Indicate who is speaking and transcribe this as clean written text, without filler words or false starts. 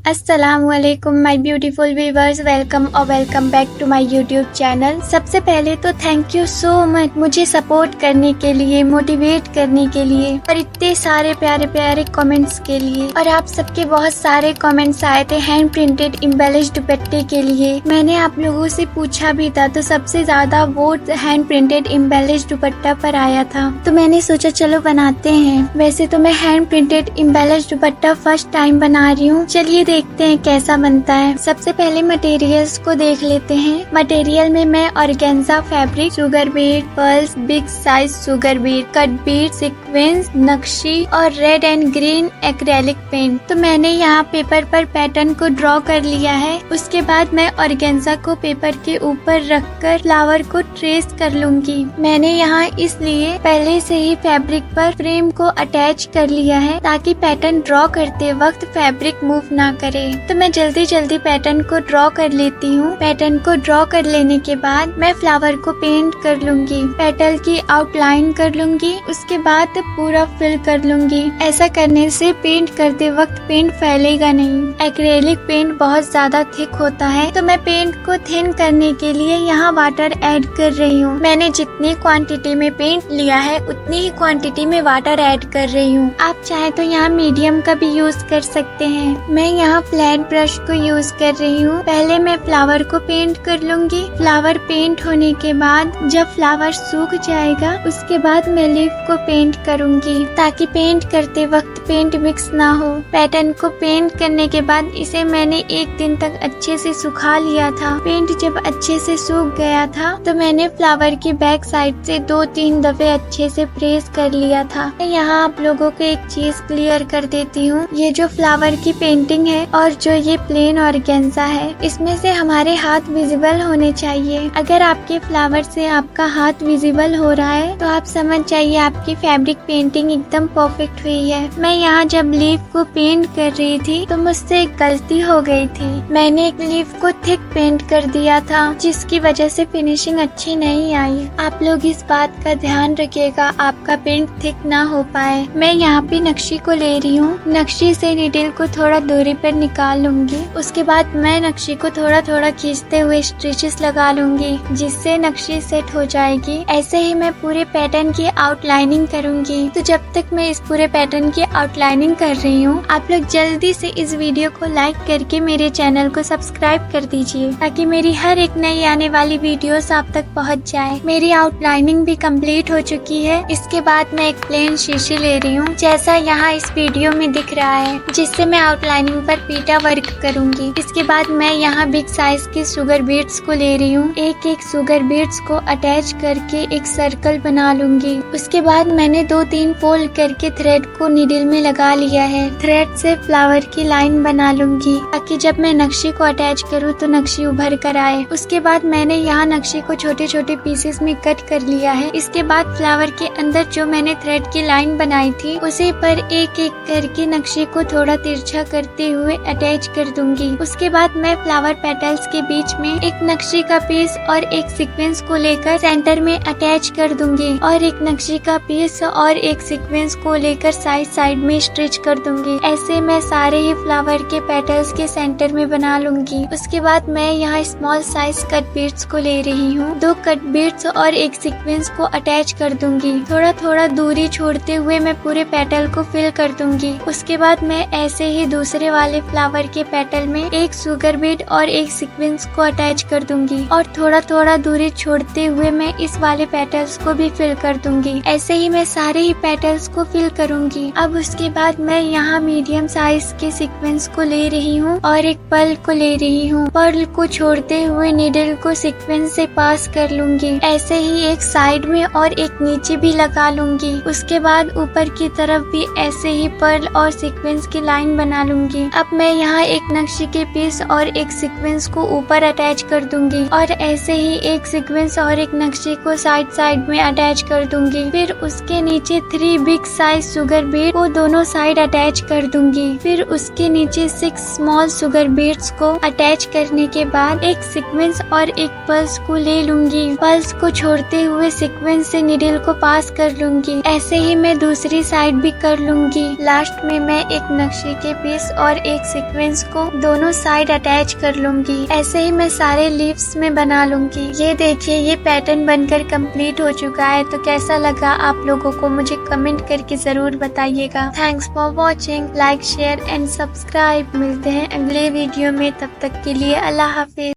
Speaker 1: अस्सलामुअलैकुम my beautiful viewers, welcome back to my YouTube channel. सबसे पहले तो थैंक यू सो मच मुझे सपोर्ट करने के लिए, मोटिवेट करने के लिए और इतने सारे प्यारे प्यारे कमेंट्स के लिए। और आप सबके बहुत सारे कमेंट्स आए थे हैंड प्रिंटेड एम्बेलिश दुपट्टे के लिए। मैंने आप लोगों से पूछा भी था तो सबसे ज्यादा वोट हैंड प्रिंटेड एम्बेलिश दुपट्टा पर आया था, तो मैंने सोचा चलो बनाते हैं। वैसे तो मैं हैंड प्रिंटेड एम्बेलिश दुपट्टा फर्स्ट टाइम बना रही हूँ, चलिए देखते हैं कैसा बनता है। सबसे पहले मटेरियल्स को देख लेते हैं। मटेरियल में मैं organza fabric, sugar bead, pearls, big size sugar bead, cut bead, sequence, नक्शी और red and green acrylic paint. तो मैंने यहाँ पेपर पर पैटर्न को ड्रॉ कर लिया है। उसके बाद मैं ऑर्गेन्जा को पेपर के ऊपर रखकर फ्लावर को ट्रेस कर लूंगी। मैंने यहाँ इसलिए पहले से ही फैब्रिक पर फ्रेम को अटैच कर लिया है ताकि पैटर्न ड्रॉ करते वक्त फैब्रिक मूव ना करे। तो मैं जल्दी जल्दी पैटर्न को ड्रॉ कर लेती हूँ। पैटर्न को ड्रॉ कर लेने के बाद मैं फ्लावर को पेंट कर लूंगी, पेटल की आउटलाइन कर लूंगी, उसके बाद पूरा फिल कर लूंगी। ऐसा करने से पेंट करते वक्त पेंट फैलेगा नहीं। एक्रेलिक पेंट बहुत ज्यादा थिक होता है, तो मैं पेंट को थिन करने के लिए यहाँ वाटर ऐड कर रही हूँ। मैंने जितनी क्वांटिटी में पेंट लिया है उतनी ही क्वांटिटी में वाटर ऐड कर रही हूँ। आप चाहे तो यहाँ मीडियम का भी यूज कर सकते हैं। मैं यहाँ फ्लैट ब्रश को यूज कर रही हूँ। पहले मैं फ्लावर को पेंट कर लूंगी। फ्लावर पेंट होने के बाद जब फ्लावर सूख जाएगा उसके बाद मैं लीफ को पेंट करूंगी ताकि पेंट करते वक्त पेंट मिक्स ना हो। पैटर्न को पेंट करने के बाद इसे मैंने एक दिन तक अच्छे से सुखा लिया था। पेंट जब अच्छे से सूख गया था तो मैंने फ्लावर की बैक साइड से 2-3 दफे अच्छे से प्रेस कर लिया था। यहाँ आप लोगों को एक चीज क्लियर कर देती हूँ, ये जो फ्लावर की पेंटिंग है और जो ये प्लेन ऑर्गेन्जा है, इसमें से हमारे हाथ विजिबल होने चाहिए। अगर आपके फ्लावर से आपका हाथ विजिबल हो रहा है तो आप समझ जाइए आपकी फैब्रिक पेंटिंग एकदम परफेक्ट हुई है। मैं यहाँ जब लीफ को पेंट कर रही थी तो मुझसे एक गलती हो गई थी। मैंने एक लीफ को थिक पेंट कर दिया था जिसकी वजह से फिनिशिंग अच्छी नहीं आई। आप लोग इस बात का ध्यान रखिएगा आपका पेंट थिक ना हो पाए। मैं यहाँ पे नक्शी को ले रही हूँ। नक्शी से निडल को थोड़ा दूरी पर निकाल लूंगी। उसके बाद मैं नक्शी को थोड़ा थोड़ा खींचते हुए स्टिचेस लगा लूंगी जिससे नक्शी सेट हो जाएगी। ऐसे ही मैं पूरे पैटर्न की आउटलाइनिंग करूंगी। तो जब तक मैं इस पूरे पैटर्न की आउटलाइनिंग कर रही हूँ, आप लोग जल्दी से इस वीडियो को लाइक करके मेरे चैनल को सब्सक्राइब कर दीजिए ताकि मेरी हर एक नई आने वाली वीडियोस आप तक पहुँच जाए। मेरी आउटलाइनिंग भी कंप्लीट हो चुकी है। इसके बाद मैं एक प्लेन शीशी ले रही हूँ जैसा यहाँ इस वीडियो में दिख रहा है, जिससे मैं आउटलाइनिंग पर पीटा वर्क करूंगी। इसके बाद मैं यहाँ बिग साइज के शुगर बीड्स को ले रही हूँ। एक एक शुगर बीड्स को अटैच करके एक सर्कल बना लूंगी। उसके बाद मैंने 2-3 फोल्ड करके थ्रेड को नीडल में लगा लिया है। थ्रेड से फ्लावर की लाइन बना लूंगी ताकि जब मैं नक्शी को अटैच करूँ तो नक्शी उभर कर आए। उसके बाद मैंने यहाँ नक्शी को छोटे छोटे पीसेस में कट कर लिया है। इसके बाद फ्लावर के अंदर जो मैंने थ्रेड की लाइन बनाई थी उसे पर एक एक करके नक्शे को थोड़ा तिरछा करते हुए अटैच कर दूंगी। उसके बाद मैं फ्लावर पेटल्स के बीच में एक नक्शे का पीस और एक सीक्वेंस को लेकर सेंटर में अटैच कर दूंगी और एक नक्शे का पीस और एक सीक्वेंस को लेकर साइड में स्टिच कर दूंगी। ऐसे मैं सारे ही फ्लावर के पेटल्स के सेंटर में बना लूंगी। उसके बाद मैं यहाँ स्मॉल साइज कट बीड्स को ले रही हूँ। 2 कट बीड्स और एक सीक्वेंस को अटैच कर दूंगी। थोड़ा थोड़ा दूरी छोड़ते हुए मैं पूरे पेटल को फिल कर दूंगी। उसके बाद मैं ऐसे ही दूसरे वाले फ्लावर के पेटल में एक शुगर बीड और एक सीक्वेंस को अटैच कर दूंगी और थोड़ा थोड़ा दूरी छोड़ते हुए मैं इस वाले पेटल्स को भी फिल कर दूंगी। ऐसे ही मैं सारे ही पेटल्स को फिल करूंगी। अब उसके बाद मैं यहाँ मीडियम साइज के सीक्वेंस को ले रही हूँ और एक पर्ल को ले रही हूँ। पर्ल को छोड़ते हुए नीडल को सीक्वेंस से पास कर लूंगी। ऐसे ही एक साइड में और एक नीचे भी लगा लूंगी। उसके बाद ऊपर की तरफ भी ऐसे ही पर्ल और सीक्वेंस की लाइन बना लूंगी। अब मैं यहाँ एक नक्शे के पीस और एक सीक्वेंस को ऊपर अटैच कर दूंगी और ऐसे ही एक सीक्वेंस और एक नक्शे को साइड में अटैच कर दूंगी। फिर उसके नीचे 3 बिग साइज शुगर बीड को दोनों साइड अटैच कर दूंगी। फिर उसके नीचे 6 स्मॉल शुगर बीड्स को अटैच करने के बाद एक सीक्वेंस और एक पल्स को ले लूंगी। पल्स को छोड़ते हुए सीक्वेंस से नीडल को पास कर लूंगी। ऐसे ही मैं दूसरी साइड भी कर लूंगी। लास्ट में मैं एक नक्शे के पीस और एक सीक्वेंस को दोनों साइड अटैच कर लूंगी। ऐसे ही मैं सारे लीव्स में बना लूंगी। ये देखिए ये पैटर्न बनकर कंप्लीट हो चुका है। तो कैसा लगा आप लोगों को मुझे कमेंट करके जरूर बताइएगा। Thanks for watching, like share and subscribe. मिलते हैं अगले वीडियो में, तब तक के लिए अल्लाह हाफिज।